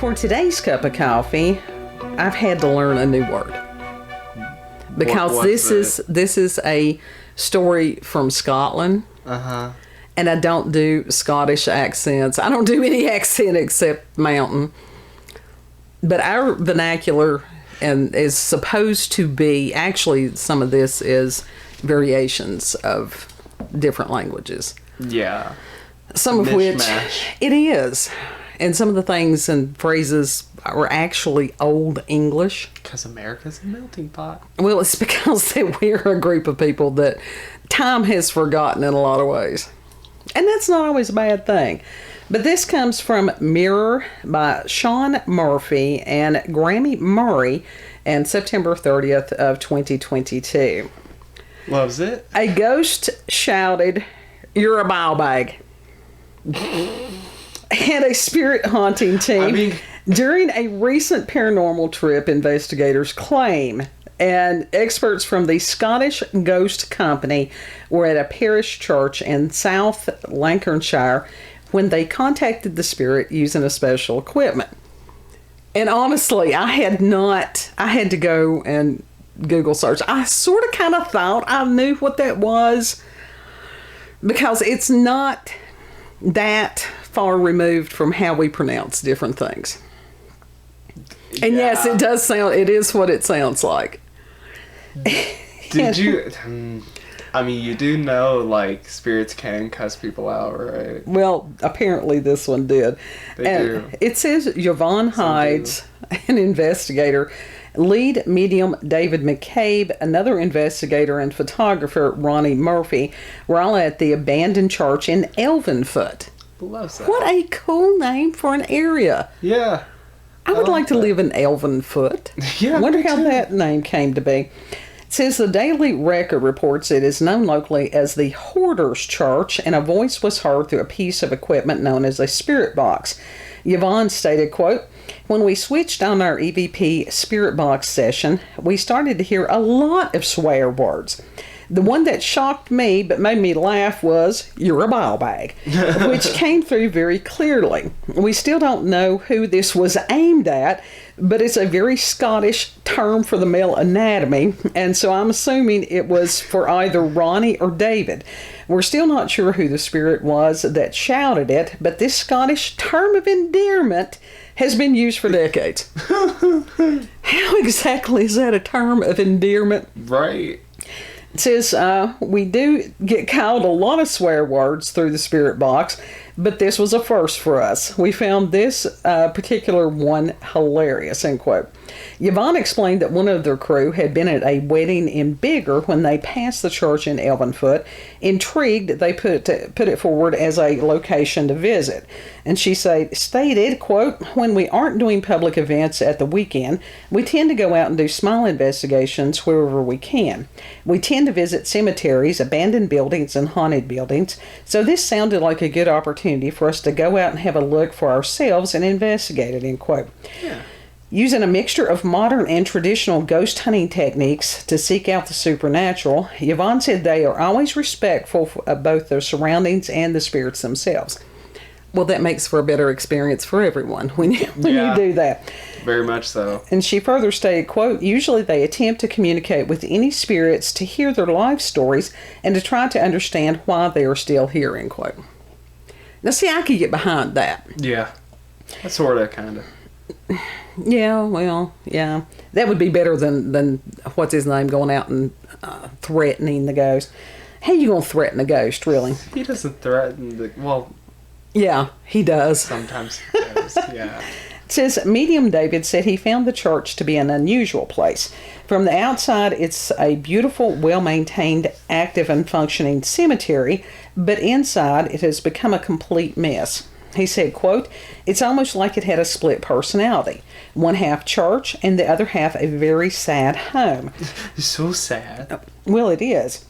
For today's cup of coffee, I've had to learn a new word. Because this is a story from Scotland. Uh-huh. And I don't do Scottish accents. I don't do any accent except mountain. But our vernacular is supposed to be, actually some of this is variations of different languages. Yeah. Some of which it is. And some of the things and phrases are actually Old English. Because America's a melting pot. Well, it's because that we're a group of people that time has forgotten in a lot of ways. And that's not always a bad thing. But this comes from Mirror by Sean Murphy and Graeme Murray and September 30th of 2022. Loves it. A ghost shouted, "You're a bawbag." And a spirit haunting team. During a recent paranormal trip, investigators claim, and experts from the Scottish Ghost Company were at a parish church in South Lancashire when they contacted the spirit using a special equipment. And honestly, I had to go and Google search. I sort of kind of thought I knew what that was because it's not that far removed from how we pronounce different things. And yes, it does sound, it is what it sounds like. Did you, you do know, like, spirits can cuss people out, right? Well, apparently this one did. They do. It says Yvonne Hydes, an investigator, lead medium David McCabe, another investigator, and photographer Ronnie Murphy were all at the abandoned church in Elvenfoot. Loves that. What a cool name for an area. Yeah. I would like to live in Elvenfoot. Yeah. I wonder how that name came to be. It says the Daily Record reports it is known locally as the Hoarder's Church, and a voice was heard through a piece of equipment known as a spirit box. Yvonne stated, quote, "When we switched on our EVP spirit box session, we started to hear a lot of swear words. The one that shocked me but made me laugh was, 'You're a bawbag,' which came through very clearly. We still don't know who this was aimed at, but it's a very Scottish term for the male anatomy, and so I'm assuming it was for either Ronnie or David. We're still not sure who the spirit was that shouted it, but this Scottish term of endearment has been used for decades." How exactly is that a term of endearment? Right. It says, we do get called a lot of swear words through the spirit box, but this was a first for us. We found this particular one hilarious, end quote. Yvonne explained that one of their crew had been at a wedding in Biggar when they passed the church in Elvenfoot. Intrigued, they put it forward as a location to visit. And she stated, quote, "When we aren't doing public events at the weekend, we tend to go out and do small investigations wherever we can. We tend to visit cemeteries, abandoned buildings, and haunted buildings, so this sounded like a good opportunity for us to go out and have a look for ourselves and investigate it," end quote. Yeah. Using a mixture of modern and traditional ghost hunting techniques to seek out the supernatural, Yvonne said they are always respectful of both their surroundings and the spirits themselves. Well, that makes for a better experience for everyone when you do that. Very much so. And she further stated, quote, "Usually they attempt to communicate with any spirits to hear their life stories and to try to understand why they are still here," end quote. Now, see, I could get behind that. Yeah. That's sort of, kind of. Yeah, well, yeah. That would be better than what's his name, going out and threatening the ghost. How you going to threaten a ghost, really? He doesn't threaten the... Well... Yeah, he does. Sometimes he does, yeah. It says, medium David said he found the church to be an unusual place. From the outside, it's a beautiful, well-maintained, active and functioning cemetery, but inside it has become a complete mess. He said, quote, "It's almost like it had a split personality. One half church and the other half a very sad home." It's so sad. Well, it is.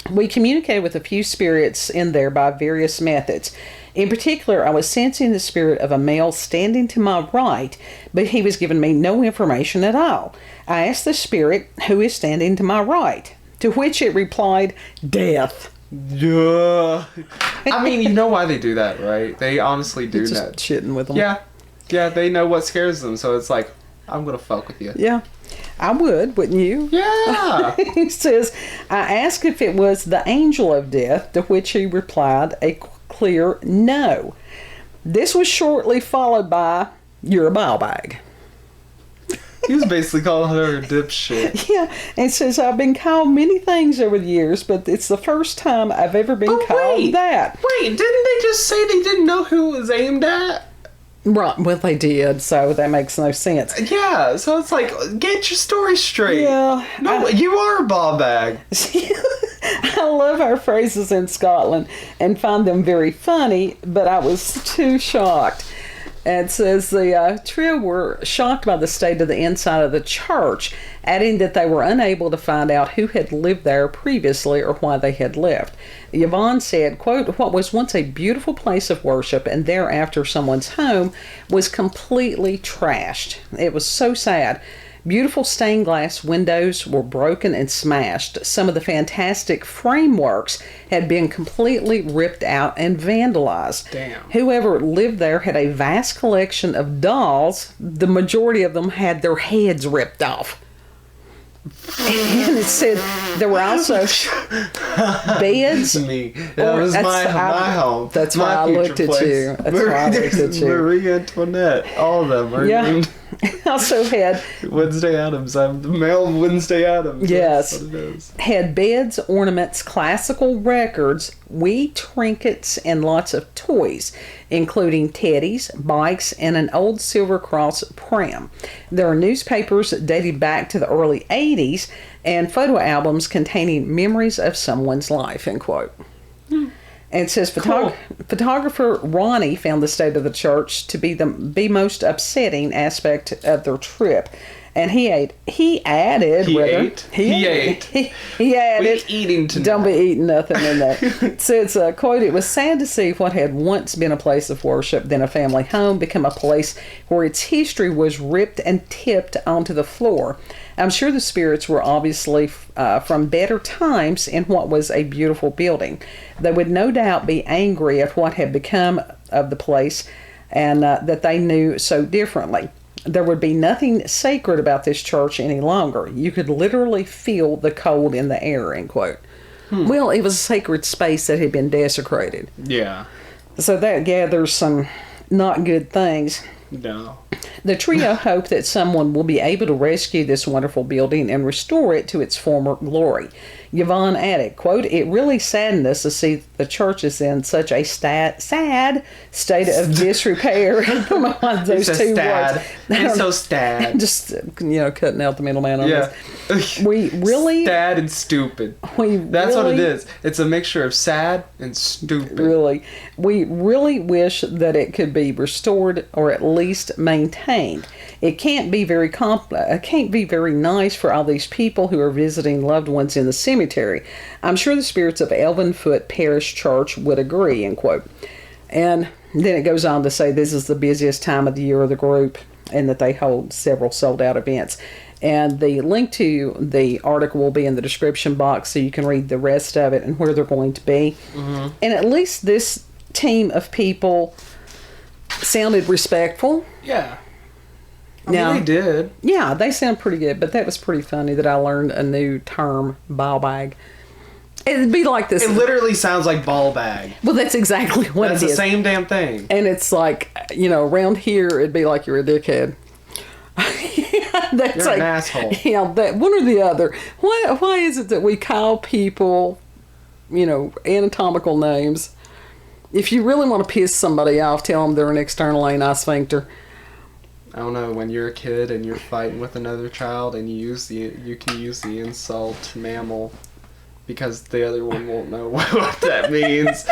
"We communicated with a few spirits in there by various methods. In particular, I was sensing the spirit of a male standing to my right, but he was giving me no information at all. I asked the spirit, 'Who is standing to my right?' To which it replied, 'Death.'" Yeah. You know why they do that, right? They honestly do It's that. just shitting with them. Yeah. Yeah, they know what scares them, so it's like, I'm gonna fuck with you. Yeah, I would, wouldn't you? Yeah. He says, I asked if it was the angel of death, to which he replied a clear no. This was shortly followed by, you're a bawbag. He was basically calling her a dipshit. Yeah, and says, I've been called many things over the years, but it's the first time I've ever been called that. Wait, didn't they just say they didn't know who it was aimed at? Right, well, they did, so that makes no sense. Yeah, so it's like, get your story straight. Yeah. No, you are a bawbag. I love our phrases in Scotland and find them very funny, but I was too shocked. And it says the trio were shocked by the state of the inside of the church, adding that they were unable to find out who had lived there previously or why they had left. Yvonne said, quote, what was once a beautiful place of worship and thereafter someone's home was completely trashed. It was so sad. Beautiful stained glass windows were broken and smashed. Some of the fantastic frameworks had been completely ripped out and vandalized. Damn. Whoever lived there had a vast collection of dolls. The majority of them had their heads ripped off. And it said there were also beds. Me. That was my home. That's my why I looked at you. That's why I looked at you. Marie Antoinette. All of them are named. Also had Wednesday Addams. I'm the male Wednesday Addams. Yes. That's what it is. Had beds, ornaments, classical records, wee trinkets, and lots of toys, including teddies, bikes, and an old Silver Cross pram. There are newspapers dating back to the early 80s and photo albums containing memories of someone's life, end quote. And it says photographer Ronnie found the state of the church to be the most upsetting aspect of their trip. And he added. He ate. We eating tonight. Don't be eating nothing in that. It says, quote, it was sad to see what had once been a place of worship, then a family home, become a place where its history was ripped and tipped onto the floor. I'm sure the spirits were obviously from better times in what was a beautiful building. They would no doubt be angry at what had become of the place and that they knew so differently. There would be nothing sacred about this church any longer. You could literally feel the cold in the air, end quote. Well, it was a sacred space that had been desecrated. Yeah. So that gathers some not good things. No. The trio hope that someone will be able to rescue this wonderful building and restore it to its former glory. Yvonne added, quote, it really saddened us to see the church is in such a sad state of disrepair. I don't know why those two words. It's so sad. Just, cutting out the middleman on this. We really... Sad and stupid. That's what it is. It's a mixture of sad and stupid. Really. We really wish that it could be restored or at least maintained. It can't be very nice for all these people who are visiting loved ones in the cemetery. I'm sure the spirits of Elvenfoot Parish Church would agree, end quote. And then it goes on to say this is the busiest time of the year of the group and that they hold several sold-out events. And the link to the article will be in the description box so you can read the rest of it and where they're going to be. Mm-hmm. And at least this team of people sounded respectful. Yeah. I mean, they did. Yeah, they sound pretty good, but that was pretty funny that I learned a new term, bawbag. It'd be like this. It literally sounds like ball bag. Well, that's exactly what it is. That's the same damn thing. And it's like, around here, it'd be like you're a dickhead. That's you're an asshole. Yeah, that one or the other. Why is it that we call people, anatomical names? If you really want to piss somebody off, tell them they're an external anal sphincter. I don't know, when you're a kid and you're fighting with another child and you can use the insult mammal because the other one won't know what that means.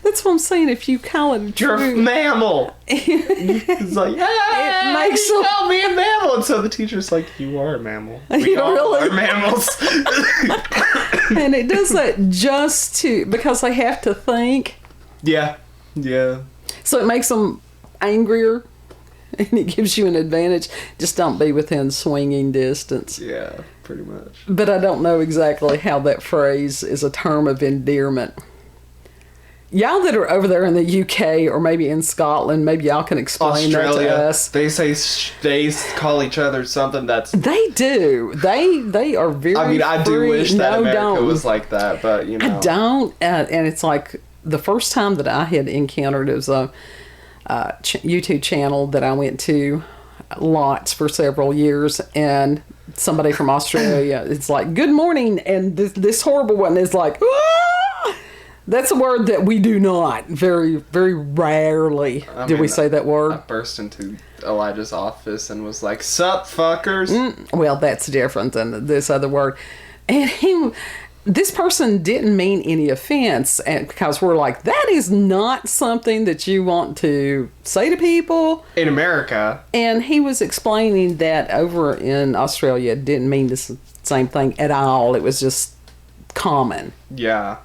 That's what I'm saying. If you call it you're a mammal. It's like, it makes you call me a mammal. And so the teacher's like, you are a mammal. We all are mammals. And it does that just because they have to think. Yeah. Yeah. So it makes them angrier. And it gives you an advantage. Just don't be within swinging distance. Yeah, pretty much. But I don't know exactly how that phrase is a term of endearment. Y'all that are over there in the UK or maybe in Scotland, maybe y'all can explain Australia, that to us. they say they call each other something that's. They do. They are very. I mean, I do free. wish that No, America don't. was like that, but you know. I don't, and it's like the first time that I had encountered it was a YouTube channel that I went to lots for several years, and somebody from Australia, it's like, good morning, and this horrible one is like, ah! That's a word that we do not, very, very rarely do we say that word. I burst into Elijah's office and was like, sup, fuckers? Well, that's different than this other word. And this person didn't mean any offense, and because we're like, that is not something that you want to say to people. In America. And he was explaining that over in Australia it didn't mean the same thing at all. It was just common. Yeah.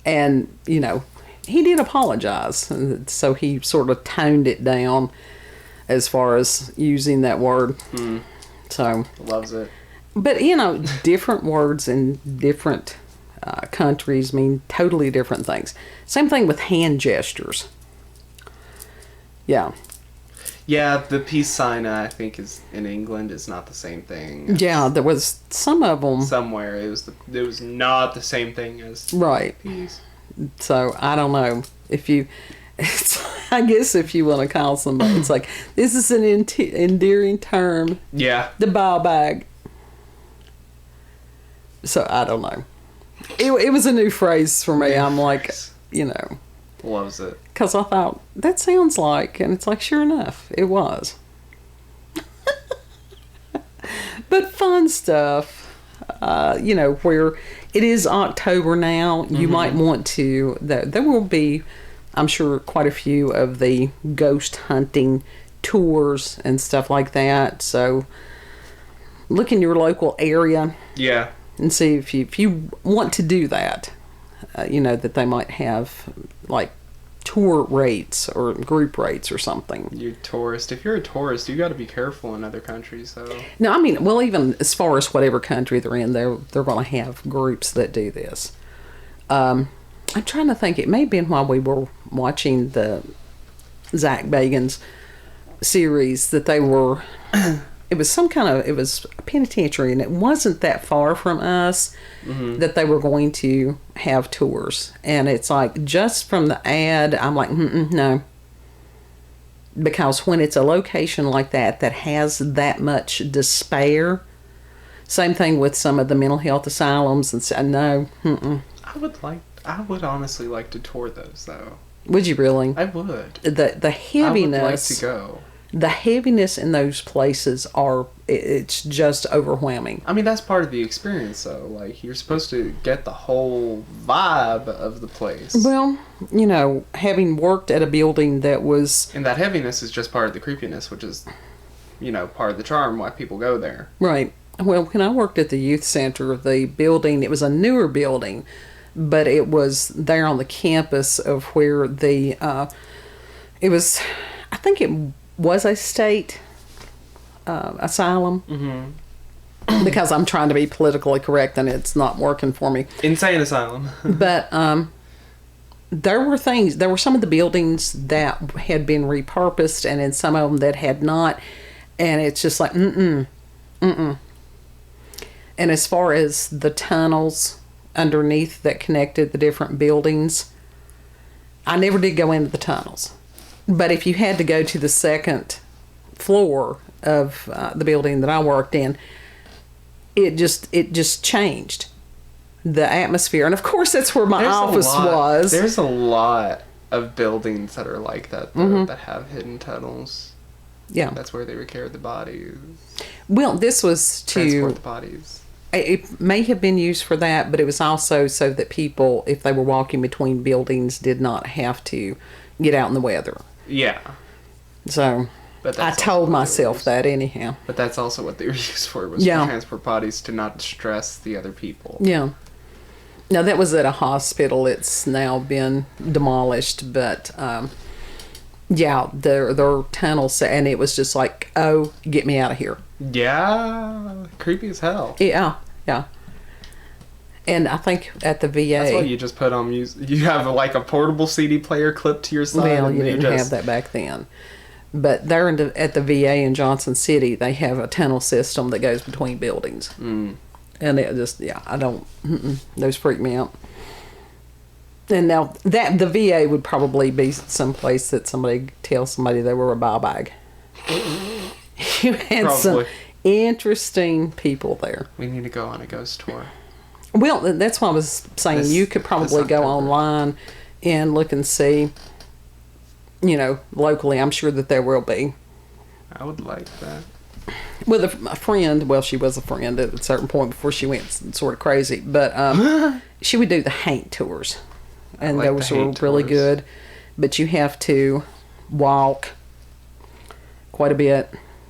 And, you know, he did apologize. So he sort of toned it down as far as using that word. So Loves it. But, you know, different words in different countries mean totally different things. Same thing with hand gestures. Yeah. Yeah, the peace sign, I think, is in England is not the same thing. Yeah, there was some of them. Somewhere it was not the same thing as Right. peace. So, I don't know. If you... I guess if you want to call somebody, it's like, this is an endearing term. Yeah. The bawbag. So, I don't know. It was a new phrase for me. I'm like, you know. Loves it. Because I thought, that sounds like, and it's like, sure enough, it was. But fun stuff, you know, where it is October now, you might want to, there will be, I'm sure, quite a few of the ghost hunting tours and stuff like that. So look in your local area. Yeah. And see if you want to do that, you know, that they might have like tour rates or group rates or something. You're a tourist. If you're a tourist, you got to be careful in other countries. So. No, I mean, well, even as far as whatever country they're in, they're going to have groups that do this. I'm trying to think. It may have been while we were watching the Zach Bagans series that they were. It was it was a penitentiary, and it wasn't that far from us that they were going to have tours. And it's like, just from the ad, I'm like, no. Because when it's a location like that has that much despair, same thing with some of the mental health asylums, and so, no, I would honestly like to tour those, though. Would you really? I would. The heaviness. I would like to go. The heaviness in those places it's just overwhelming. I mean, that's part of the experience, though. Like, you're supposed to get the whole vibe of the place. Well, you know, having worked at a building that was... And that heaviness is just part of the creepiness, which is, you know, part of the charm why people go there. Right. Well, when I worked at the youth center, the building, it was a newer building, but it was there on the campus of where it was, I think it was a state asylum. Because I'm trying to be politically correct and it's not working for me. Insane asylum. But there were some of the buildings that had been repurposed, and in some of them that had not, and it's just like And as far as the tunnels underneath that connected the different buildings, I never did go into the tunnels. But if you had to go to the second floor of the building that I worked in, it just changed the atmosphere. And of course, that's where my office was. There's a lot of buildings that are like that, though, that have hidden tunnels. Yeah. That's where they would carry the bodies. Well, this was to transport the bodies. It may have been used for that, but it was also so that people, if they were walking between buildings, did not have to get out in the weather. Yeah. So I told myself that anyhow. But that's also what they were used for, was to transport bodies to not stress the other people. Yeah. Now, that was at a hospital. It's now been demolished, but yeah, there are tunnels, and it was just like, oh, get me out of here. Yeah. Creepy as hell. Yeah, yeah. And I think at the VA... That's why you just put on music. You have like a portable CD player clipped to your side. Well, you didn't have that back then. But there at the VA in Johnson City, they have a tunnel system that goes between buildings. Mm. And it just, I don't, those freak me out. And now, the VA would probably be someplace that somebody tells somebody they were a bawbag. You had some interesting people there. We need to go on a ghost tour. Well, that's why I was saying you could probably go online and look and see, locally. I'm sure that there will be. I would like that. With a friend, well, she was a friend at a certain point before she went sort of crazy, but she would do the haint tours. And those were really good. But you have to walk quite a bit.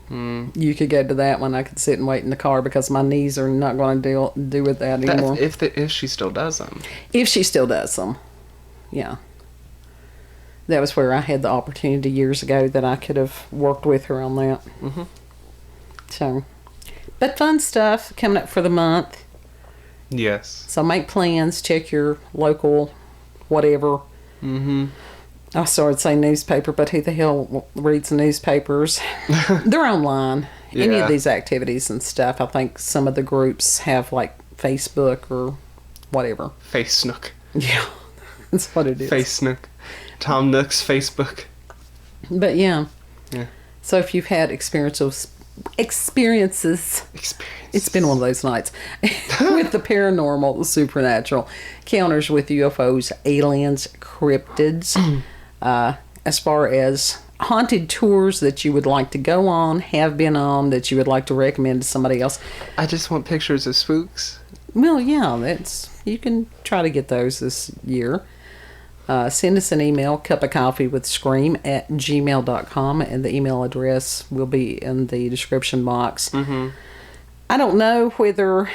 Mm. You could go to that one. I could sit and wait in the car because my knees are not going to do with that anymore. If she still does them. If she still does them, yeah. That was where I had the opportunity years ago that I could have worked with her on that. Mm-hmm. So, but fun stuff coming up for the month. Yes. So make plans. Check your local whatever. Mm-hmm. I started saying newspaper, but who the hell reads the newspapers? They're online. Yeah. Any of these activities and stuff. I think some of the groups have like Facebook or whatever. Face Nook. Yeah, that's what it is. Face Nook. Tom Nook's Facebook. But yeah. So if you've had experiences, it's been one of those nights with the paranormal, the supernatural, encounters with UFOs, aliens, cryptids, as far as haunted tours that you would like to go on, have been on, that you would like to recommend to somebody else. I just want pictures of spooks. Well, yeah, you can try to get those this year. Send us an email, cupofcoffeewithscream@gmail.com, and the email address will be in the description box. Mm-hmm. I don't know whether...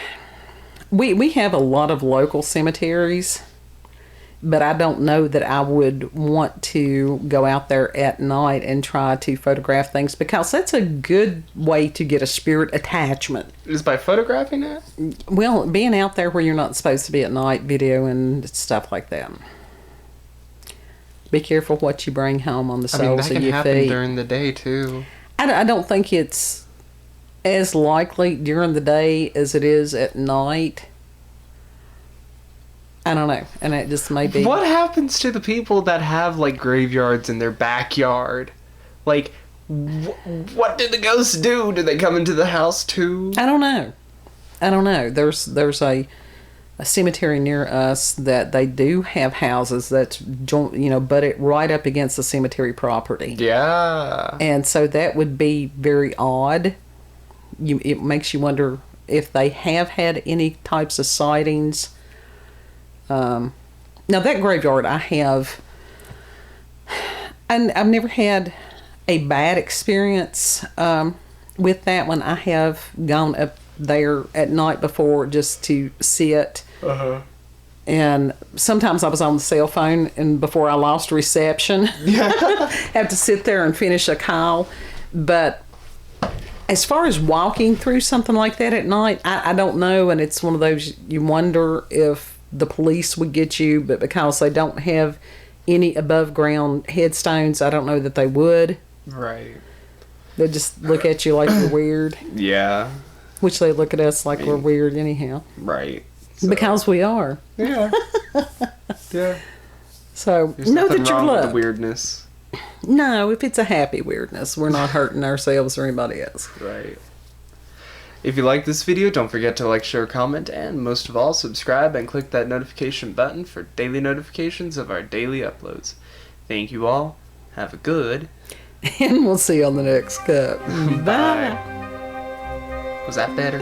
We have a lot of local cemeteries, but I don't know that I would want to go out there at night and try to photograph things, because that's a good way to get a spirit attachment. Is by photographing it? Well, being out there where you're not supposed to be at night, video and stuff like that. Be careful what you bring home on the soles of your feet. That can happen during the day, too. I don't think it's as likely during the day as it is at night. I don't know. And it just may be... What happens to the people that have, like, graveyards in their backyard? Like, what did the ghosts do? Did they come into the house, too? I don't know. There's a cemetery near us that they do have houses that's, butted right up against the cemetery property. Yeah. And so that would be very odd. It makes you wonder if they have had any types of sightings. Now that graveyard I've never had a bad experience with that one. I have gone up there at night before just to sit. Uh-huh. And sometimes I was on the cell phone, and before I lost reception, have to sit there and finish a call. But as far as walking through something like that at night, I don't know. And it's one of those, you wonder if the police would get you, but because they don't have any above ground headstones, I don't know that they would. Right. They just look at you like you're weird. Yeah. Which they look at us like we're weird anyhow. Right. So. Because we are. Yeah. Yeah. So, there's know nothing that you're wrong loved. with the weirdness. No, if it's a happy weirdness, we're not hurting ourselves or anybody else. Right. If you like this video, don't forget to like, share, comment, and most of all, subscribe and click that notification button for daily notifications of our daily uploads. Thank you all. Have a good... And we'll see you on the next cup. Bye. Was that better?